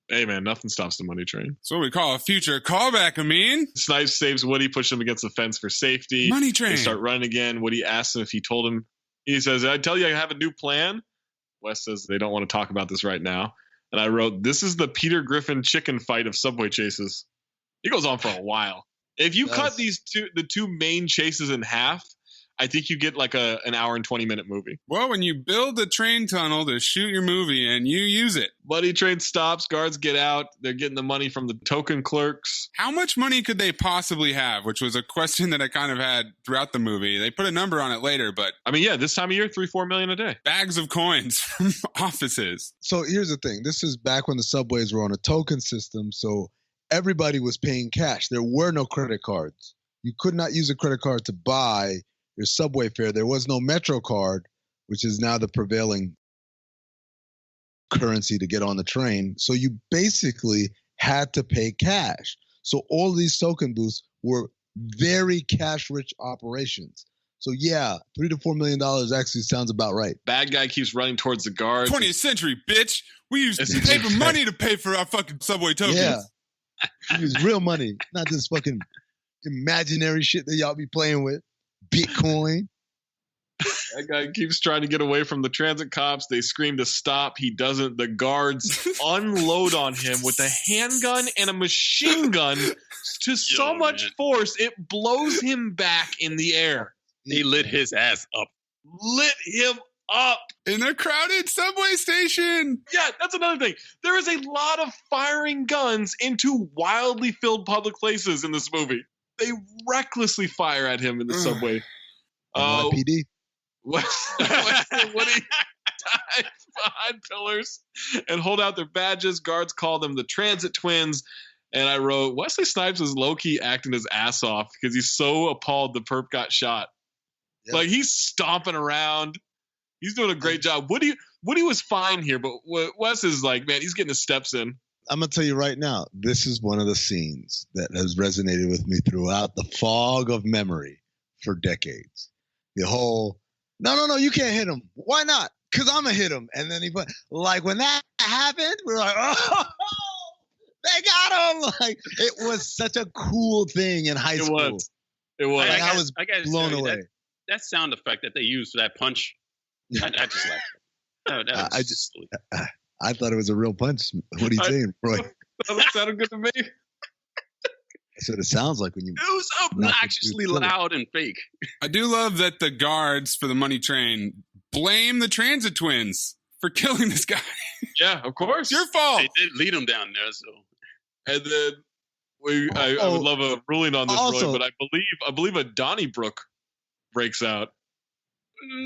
Hey, man, nothing stops the money train.
That's what we call a future callback, Amin.
Snipes saves Woody, pushes him against the fence for safety.
Money train.
They start running again. Woody asks him if he told him. He says, I tell you I have a new plan. Wes says they don't want to talk about this right now. And I wrote, this is the Peter Griffin chicken fight of subway chases. He goes on for a while. If you cut the two main chases in half, I think you get like an hour and 20-minute movie.
Well, when you build a train tunnel to shoot your movie and you use it.
Money train stops, guards get out, they're getting the money from the token clerks.
How much money could they possibly have? Which was a question that I kind of had throughout the movie. They put a number on it later, but...
I mean, yeah, this time of year, $3-4 million a day.
Bags of coins from offices.
So here's the thing. This is back when the subways were on a token system, so everybody was paying cash. There were no credit cards. You could not use a credit card to buy your subway fare. There was no Metro card, which is now the prevailing currency to get on the train. So you basically had to pay cash. So all these token booths were very cash-rich operations. So yeah, $3 to $4 million actually sounds about right.
Bad guy keeps running towards the guards.
20th century, bitch. We used paper money to pay for our fucking subway tokens.
Yeah. It was real money, not this fucking imaginary shit that y'all be playing with. Bitcoin.
That guy keeps trying to get away from the transit cops. They scream to stop. He doesn't. The guards unload on him with a handgun and a machine gun to so much force, it blows him back in the air.
He lit his ass up.
Lit him up.
In a crowded subway station.
Yeah, that's another thing. There is a lot of firing guns into wildly filled public places in this movie. They recklessly fire at him in the subway.
NYPD.
Woody dives behind pillars and hold out their badges. Guards call them the Transit Twins. And I wrote, Wesley Snipes is low-key acting his ass off because he's so appalled the perp got shot. Yep. Like, he's stomping around. He's doing a great job. Woody was fine here, but Wes is like, man, he's getting his steps in.
I'm going to tell you right now, this is one of the scenes that has resonated with me throughout the fog of memory for decades. The whole, no, you can't hit him. Why not? Because I'm going to hit him. And then like when that happened, we were like, oh, they got him. Like, it was such a cool thing in high school.
It was.
I was blown away.
That sound effect that they used for that punch, I just like it.
I thought it was a real punch. What are you saying, Roy?
That sounded good to me.
That's what it sounds like when you.
It was obnoxiously loud and fake.
I do love that the guards for the money train blame the transit twins for killing this guy.
Yeah, of course.
Your fault.
They did lead him down there, so.
And then I would love a ruling on this, Roy, but I believe a Donnybrook breaks out.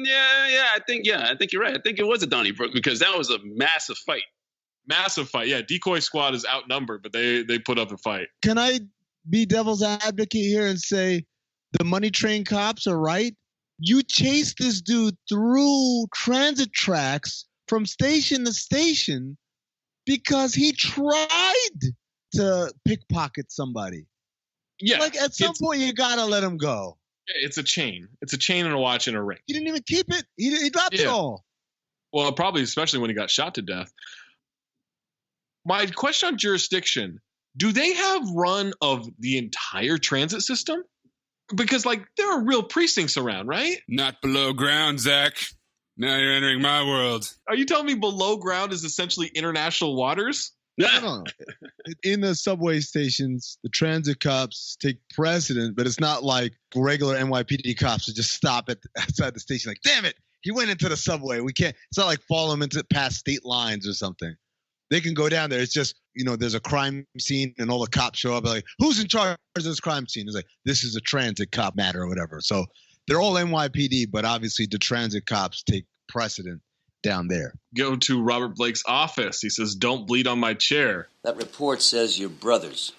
Yeah, I think you're right. I think it was a Donnybrook because that was a massive fight.
Massive fight. Yeah, Decoy Squad is outnumbered, but they put up a fight.
Can I be devil's advocate here and say the money train cops are right? You chase this dude through transit tracks from station to station because he tried to pickpocket somebody.
Yeah.
Like at some point you gotta let him go.
It's a chain. It's a chain and a watch and a ring.
He didn't even keep it. He dropped it all.
Well, probably especially when he got shot to death. My question on jurisdiction, do they have run of the entire transit system? Because, there are real precincts around, right?
Not below ground, Zach. Now you're entering my world.
Are you telling me below ground is essentially international waters?
No. In the subway stations, the transit cops take precedent, but it's not like regular NYPD cops who just stop outside the station like, damn it, he went into the subway. We can't. It's not like follow him past state lines or something. They can go down there. It's just, there's a crime scene and all the cops show up. They're like, who's in charge of this crime scene? It's like, this is a transit cop matter or whatever. So they're all NYPD, but obviously the transit cops take precedent down there.
Go to Robert Blake's office. He says, don't bleed on my chair.
That report says you're brothers.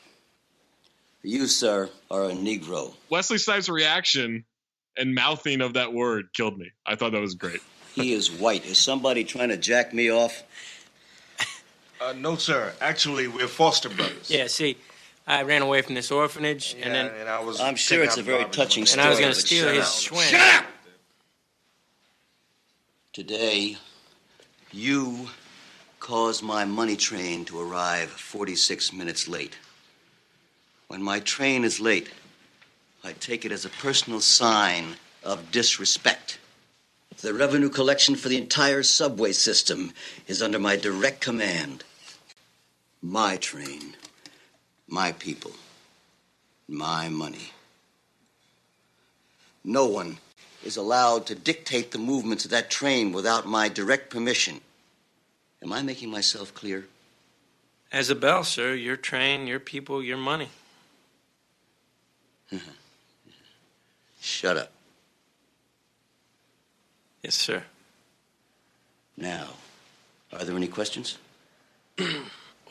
You, sir, are a Negro.
Wesley Snipes' reaction and mouthing of that word killed me. I thought that was great.
He is white. Is somebody trying to jack me off?
No, sir. Actually, we're foster brothers.
Yeah, see, I ran away from this orphanage, and then...
I'm sure it's a very touching story.
And I was going to steal his swing.
Shut up! Today, you caused my money train to arrive 46 minutes late. When my train is late, I take it as a personal sign of disrespect. The revenue collection for the entire subway system is under my direct command. My train, my people, my money. No one is allowed to dictate the movements of that train without my direct permission. Am I making myself clear?
As a bell, sir, your train, your people, your money.
Shut up.
Yes, sir.
Now, are there any questions?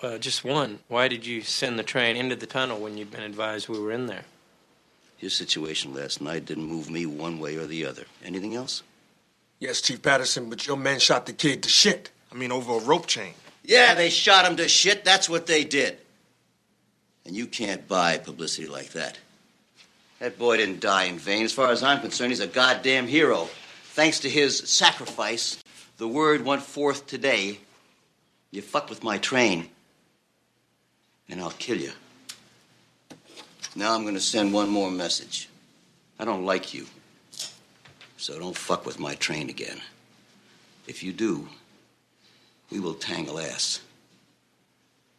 Well, just one. Why did you send the train into the tunnel when you'd been advised we were in there?
Your situation last night didn't move me one way or the other. Anything else?
Yes, Chief Patterson, but your men shot the kid to shit. Over a rope chain.
Yeah, they shot him to shit. That's what they did. And you can't buy publicity like that. That boy didn't die in vain. As far as I'm concerned, he's a goddamn hero. Thanks to his sacrifice, the word went forth today. You fuck with my train, and I'll kill you. Now I'm going to send one more message. I don't like you, so don't fuck with my train again. If you do, we will tangle ass,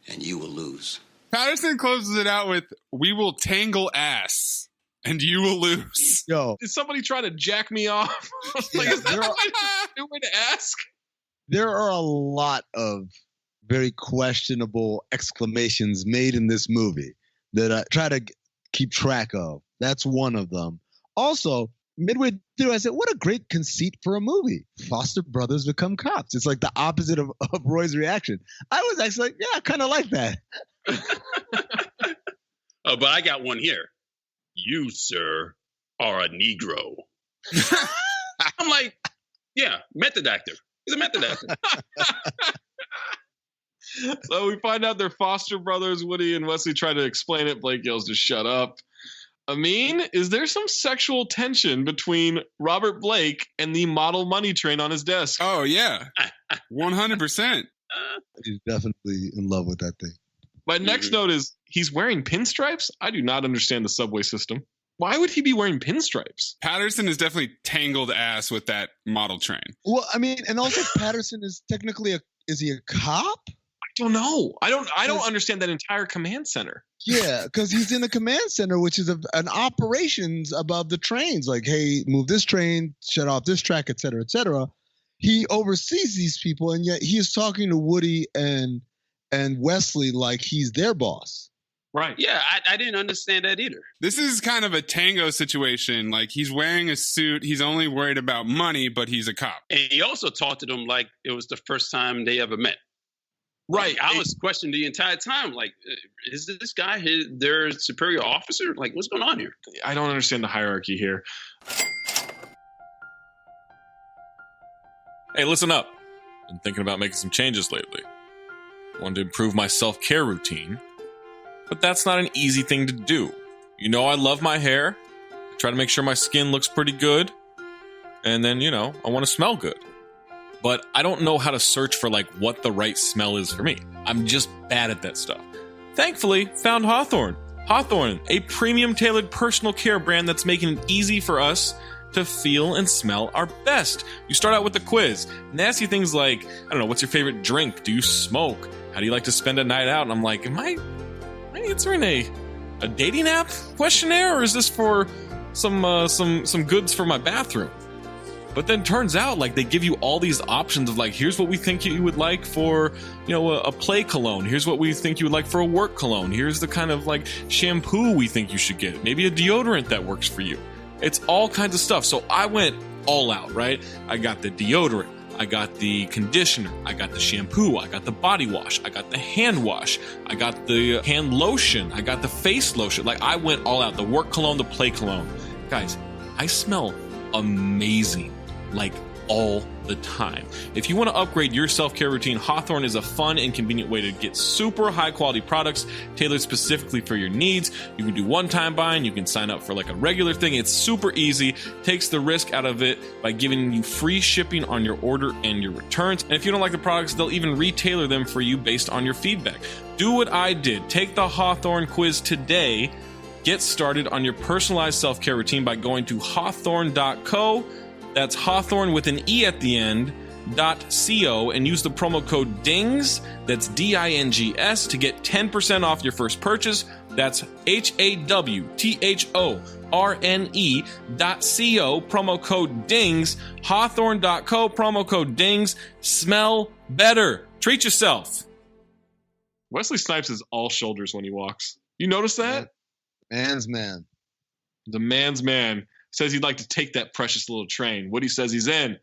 and you will lose.
Patterson closes it out with, we will tangle ass, and you will lose.
Yo.
Is somebody trying to jack me off? Is that what I'm doing to ask?
There are a lot of very questionable exclamations made in this movie that I try to keep track of. That's one of them. Also, midway through, I said, what a great conceit for a movie. Foster brothers become cops. It's like the opposite of Roy's reaction. I was actually like, yeah, I kind of like that.
Oh, but I got one here. You, sir, are a Negro. I'm like, yeah, method actor. He's a method actor.
So we find out they're foster brothers. Woody and Wesley try to explain it. Blake yells to shut up. Amin, is there some sexual tension between Robert Blake and the model money train on his desk?
Oh, yeah. 100%.
He's definitely in love with that thing.
My next note is he's wearing pinstripes? I do not understand the subway system. Why would he be wearing pinstripes?
Patterson is definitely tangled ass with that model train.
Well, I mean, and also Patterson is technically is he a cop?
I don't know. I don't understand that entire command center.
Yeah, because he's in the command center, which is an operations above the trains. Like, hey, move this train, shut off this track, et cetera, et cetera. He oversees these people, and yet he is talking to Woody and Wesley like he's their boss.
Right.
Yeah, I didn't understand that either.
This is kind of a Tango situation. Like, he's wearing a suit. He's only worried about money, but he's a cop.
And he also talked to them like it was the first time they ever met.
Right.
I was questioning the entire time, like, is this guy their superior officer? Like, what's going on here?
I don't understand the hierarchy here. Hey, listen up. Been thinking about making some changes lately. Wanted to improve my self-care routine, but that's not an easy thing to do. You know I love my hair. I try to make sure my skin looks pretty good. And then, I want to smell good. But I don't know how to search for what the right smell is for me. I'm just bad at that stuff. Thankfully, found Hawthorne. Hawthorne, a premium tailored personal care brand that's making it easy for us to feel and smell our best. You start out with a quiz, and they ask you things like, I don't know, what's your favorite drink? Do you smoke? How do you like to spend a night out? And I'm like, am I answering a dating app questionnaire, or is this for some goods for my bathroom? But then turns out they give you all these options of here's what we think you would like for, a play cologne. Here's what we think you would like for a work cologne. Here's the kind of shampoo we think you should get. Maybe a deodorant that works for you. It's all kinds of stuff. So I went all out, right? I got the deodorant. I got the conditioner. I got the shampoo. I got the body wash. I got the hand wash. I got the hand lotion. I got the face lotion. I went all out. The work cologne, the play cologne. Guys, I smell amazing. All the time. If you want to upgrade your self-care routine, Hawthorne is a fun and convenient way to get super high-quality products tailored specifically for your needs. You can do one-time buying. You can sign up for a regular thing. It's super easy. Takes the risk out of it by giving you free shipping on your order and your returns. And if you don't like the products, they'll even retailer them for you based on your feedback. Do what I did. Take the Hawthorne quiz today. Get started on your personalized self-care routine by going to hawthorne.co. That's Hawthorne with an E at the end, .co, and use the promo code DINGS, that's DINGS, to get 10% off your first purchase. That's HAWTHORNE.co, promo code DINGS, Hawthorne.co, promo code DINGS. Smell better. Treat yourself. Wesley Snipes is all shoulders when he walks. You notice that?
Man's man.
The man's man. Says he'd like to take that precious little train. Woody says he's in.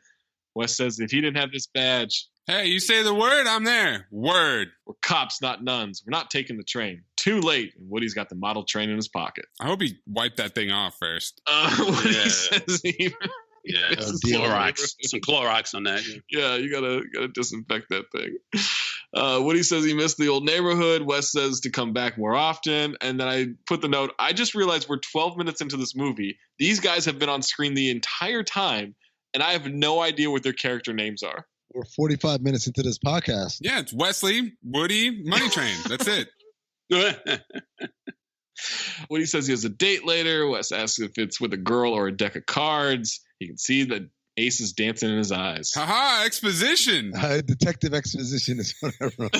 Wes says if he didn't have this badge...
Hey, you say the word, I'm there. Word.
We're cops, not nuns. We're not taking the train. Too late. And Woody's got the model train in his pocket.
I hope he wiped that thing off first.
Woody says he...
Yeah, some Clorox on that.
Yeah, you gotta disinfect that thing. Woody says he missed the old neighborhood. Wes says to come back more often. And then I put the note, I just realized we're 12 minutes into this movie. These guys have been on screen the entire time, and I have no idea what their character names are.
We're 45 minutes into this podcast.
Yeah, it's Wesley, Woody, Money Train. That's it.
Woody says he has a date later. Wes asks if it's with a girl or a deck of cards. He can see the aces dancing in his eyes.
Haha, exposition.
Detective exposition is what I wrote.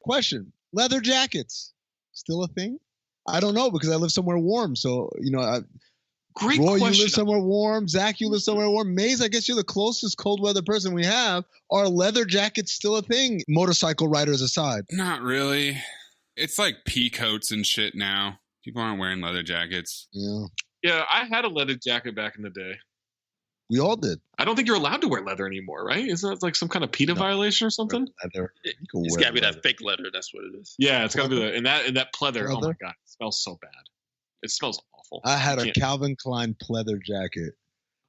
Question. Leather jackets. Still a thing? I don't know because I live somewhere warm. So,
Great
Roy,
question.
you live somewhere warm. Zach, you live somewhere warm. Maze, I guess you're the closest cold weather person we have. Are leather jackets still a thing? Motorcycle riders aside.
Not really. It's like pea coats and shit now. People aren't wearing leather jackets.
Yeah.
Yeah, I had a leather jacket back in the day.
We all did.
I don't think you're allowed to wear leather anymore, right? Isn't that some kind of PETA violation or something?
Leather.
It's got to be that fake leather. That's what it is.
Yeah, it's got to be in that pleather. Oh my god, it smells so bad. It smells awful.
I had a Calvin Klein pleather jacket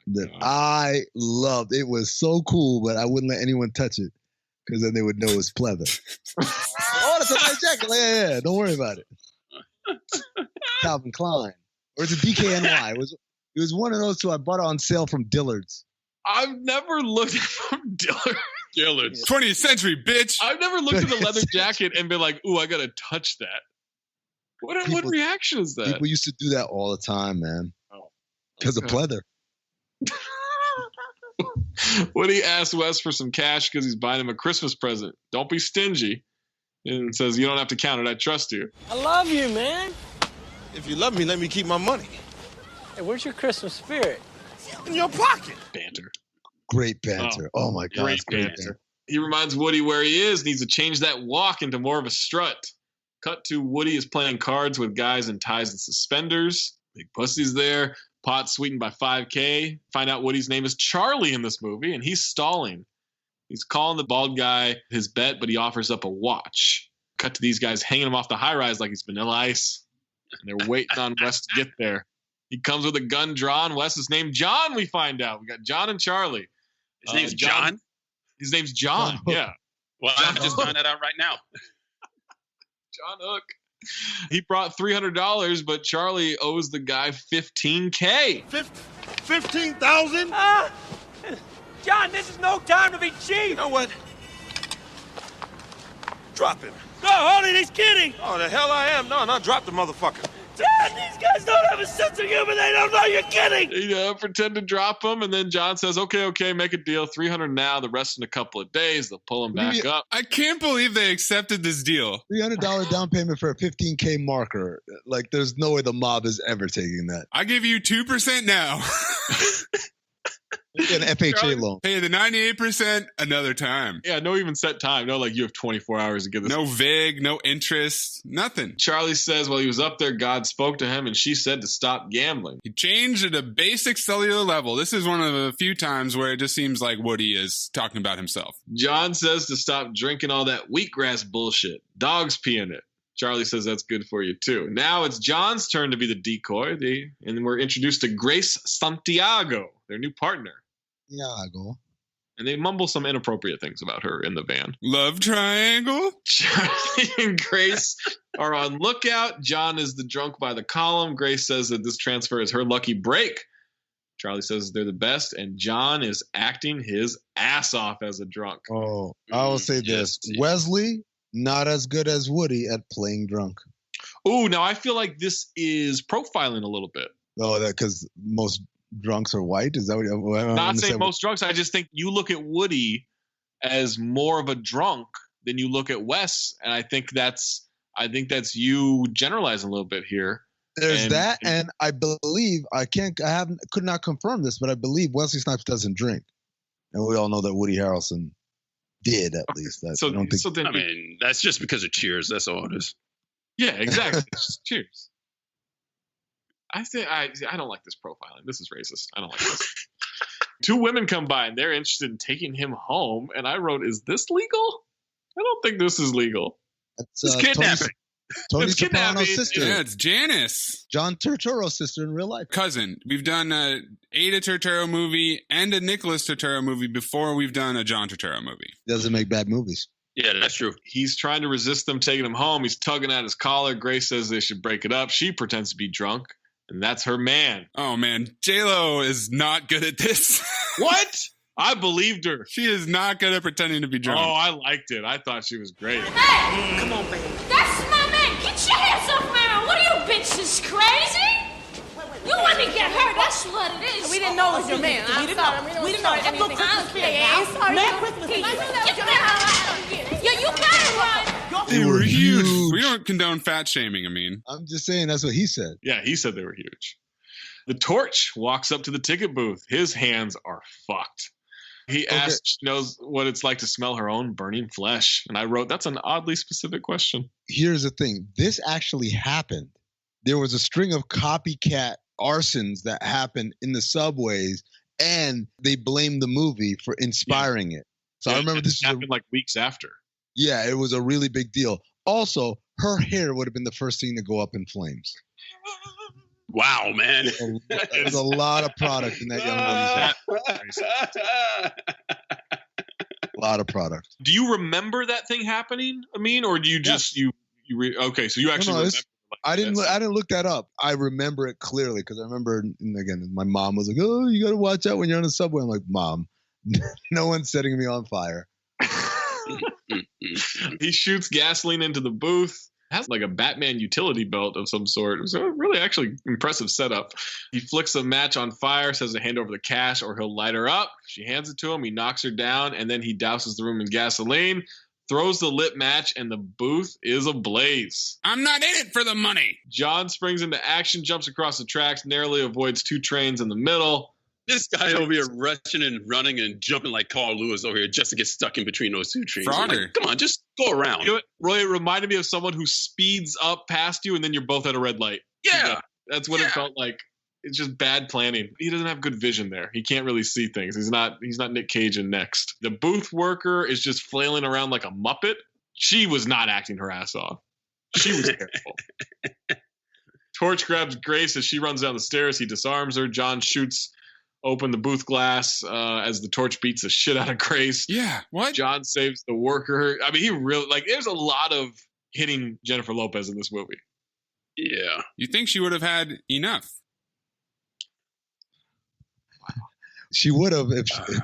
that I loved. It was so cool, but I wouldn't let anyone touch it because then they would know it's pleather. Oh, that's a nice jacket. Yeah, don't worry about it. Calvin Klein. Or it's a DKNY. It was one of those two. I bought it on sale from Dillard's.
I've never looked at
Dillard's.
20th century, bitch.
I've never looked at a leather jacket and been like, ooh, I got to touch that. What reaction is that?
People used to do that all the time, man. Because of pleather.
Woody asks Wes for some cash because he's buying him a Christmas present. Don't be stingy. And says, you don't have to count it. I trust you.
I love you, man.
If you love me, let me keep my money.
Hey, where's your Christmas spirit?
In your pocket.
Banter.
Great banter. Oh my God.
Great banter. He reminds Woody where he is, needs to change that walk into more of a strut. Cut to Woody is playing cards with guys in ties and suspenders. Big Pussy's there. Pot sweetened by 5K. Find out Woody's name is Charlie in this movie, and he's stalling. He's calling the bald guy his bet, but he offers up a watch. Cut to these guys hanging him off the high-rise like he's Vanilla Ice. And they're waiting on Wes to get there. He comes with a gun drawn. Wes is named John, we find out. We got John and Charlie.
His name's John?
His name's John, yeah.
Well, I just found that out right now.
John Hook. He brought $300, but Charlie owes the guy $15K.
15,000?
John, this is no time to be cheap.
You know what? Drop him.
No, Harley, he's kidding.
Oh, the hell I am. No, drop the motherfucker.
Dad, these guys don't have a sense of humor. They don't know you're kidding.
You pretend to drop him, and then John says, okay, make a deal. $300 now, the rest in a couple of days. They'll pull him back up.
I can't believe they accepted this deal.
$300 down payment for a $15K marker. Like, there's no way the mob is ever taking that.
I give you 2% now.
An FHA loan.
Hey, the 98% another time.
Yeah, no even set time. No, like you have 24 hours to give this.
No VIG, no interest, nothing.
Charlie says while he was up there, God spoke to him and she said to stop gambling.
He changed at a basic cellular level. This is one of the few times where it just seems like Woody is talking about himself.
John says to stop drinking all that wheatgrass bullshit. Dogs pee in it. Charlie says that's good for you, too. Now it's John's turn to be the decoy, and we're introduced to Grace Santiago, their new partner.
Santiago.
And they mumble some inappropriate things about her in the van.
Love triangle?
Charlie and Grace are on lookout. John is the drunk by the column. Grace says that this transfer is her lucky break. Charlie says they're the best, and John is acting his ass off as a drunk.
Oh, I will say this. Wesley, not as good as Woody at playing drunk.
Oh, now I feel like this is profiling a little bit.
Oh, that because most drunks are white? Is that what you're
not saying most drunks? I just think you look at Woody as more of a drunk than you look at Wes, and I think that's you generalizing a little bit here.
There's that, and I believe could not confirm this, but I believe Wesley Snipes doesn't drink, and we all know that Woody Harrelson did at least.
I mean, that's just because of Cheers. That's all it is.
Yeah, exactly. Cheers. I don't like this profiling. This is racist. I don't like this. Two women come by and they're interested in taking him home, and I wrote, "Is this legal? I don't think this is legal.
It's kidnapping." Tony Soprano's sister.
Yeah, it's Janice.
John Turturro's sister in real life.
Cousin. We've done a Ada Turturro movie and a Nicholas Turturro movie before we've done a John Turturro movie.
Doesn't make bad movies.
Yeah, that's true.
He's trying to resist them taking him home. He's tugging at his collar. Grace says they should break it up. She pretends to be drunk, and that's her man.
Oh, man. J-Lo is not good at this.
What? I believed her.
She is not good at pretending to be drunk.
Oh, I liked it. I thought she was great.
Hey! Come on, baby. That's my man. Get your hands off man. What are you bitches, crazy? You want to get hurt. That's what it is.
We didn't know it was your man.
We didn't know. We didn't know anything. Merry Christmas. Yeah, you better run.
They were huge. We don't condone fat shaming, Amin.
I'm just saying that's what he said.
Yeah, he said they were huge. The Torch walks up to the ticket booth. His hands are fucked. He asks, she knows what it's like to smell her own burning flesh. And I wrote, that's an oddly specific question.
Here's the thing. This actually happened. There was a string of copycat arsons that happened in the subways, and they blamed the movie for inspiring it. So I remember this
happened like weeks after.
Yeah, it was a really big deal. Also, her hair would have been the first thing to go up in flames.
Wow, man.
There's a lot of product in that young lady's hair. A lot of product.
Do you remember that thing happening, Amin, or do you just okay? So you actually remember?
I didn't look that up. I remember it clearly because I remember, and again, my mom was like, "Oh, you got to watch out when you're on the subway." I'm like, "Mom, no one's setting me on fire."
He shoots gasoline into the booth. has like a Batman utility belt of some sort. It was a really actually impressive setup. He flicks the match on fire, says to hand over the cash or he'll light her up. She hands it to him. He knocks her down, and then he douses the room in gasoline, throws the lit match, and the booth is ablaze.
I'm not in it for the money.
John springs into action, jumps across the tracks, narrowly avoids 2 trains in the middle.
This guy over here rushing and running and jumping like Carl Lewis over here just to get stuck in between those 2 trains. Like, come on, just go around.
You know what, Roy, it reminded me of someone who speeds up past you and then you're both at a red light.
Yeah.
That's what it felt like. It's just bad planning. He doesn't have good vision there. He can't really see things. He's not Nick Cage in Next. The booth worker is just flailing around like a Muppet. She was not acting her ass off. She was terrible. Torch grabs Grace as she runs down the stairs. He disarms her. John shoots open the booth glass as the Torch beats the shit out of Grace.
Yeah, what?
John saves the worker. I mean, he really, there's a lot of hitting Jennifer Lopez in this movie.
Yeah.
You think she would have had enough?
She would have,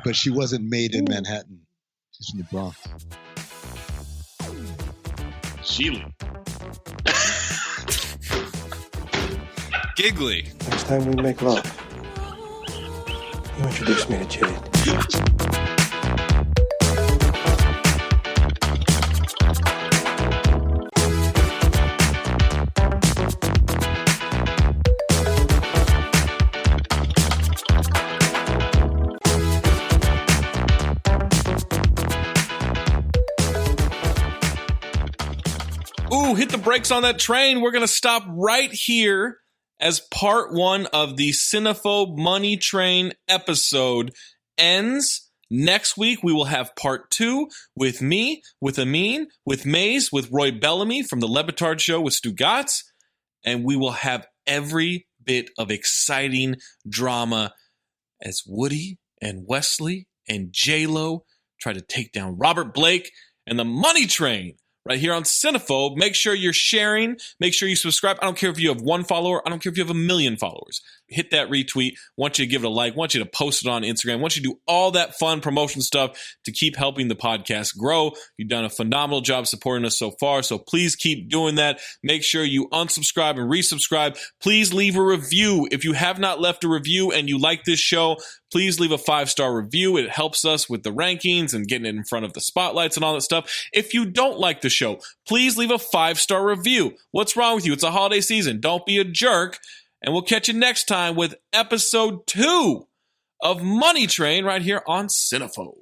but she wasn't made in Manhattan. She's from the Bronx.
Sheila.
Giggly.
Next time we make love, you introduce me to Jade.
Ooh, hit the brakes on that train. We're going to stop right here as part 1 of the Cinephobe Money Train episode ends. Next week, we will have part 2 with me, with Amin, with Maze, with Roy Bellamy from The Le Batard Show with Stugatz. And we will have every bit of exciting drama as Woody and Wesley and J-Lo try to take down Robert Blake and the Money Train. Right here on Cinephobe. Make sure you're sharing. Make sure you subscribe. I don't care if you have 1 follower. I don't care if you have 1 million followers. Hit that retweet. Want you to give it a like. Want you to post it on Instagram. Want you to do all that fun promotion stuff to keep helping the podcast grow. You've done a phenomenal job supporting us so far, so please keep doing that. Make sure you unsubscribe and resubscribe. Please leave a review. If you have not left a review and you like this show, please leave a 5-star review. It helps us with the rankings and getting it in front of the spotlights and all that stuff. If you don't like the show, please leave a 5-star review. What's wrong with you? It's a holiday season. Don't be a jerk. And we'll catch you next time with episode 2 of Money Train right here on Cinephobe.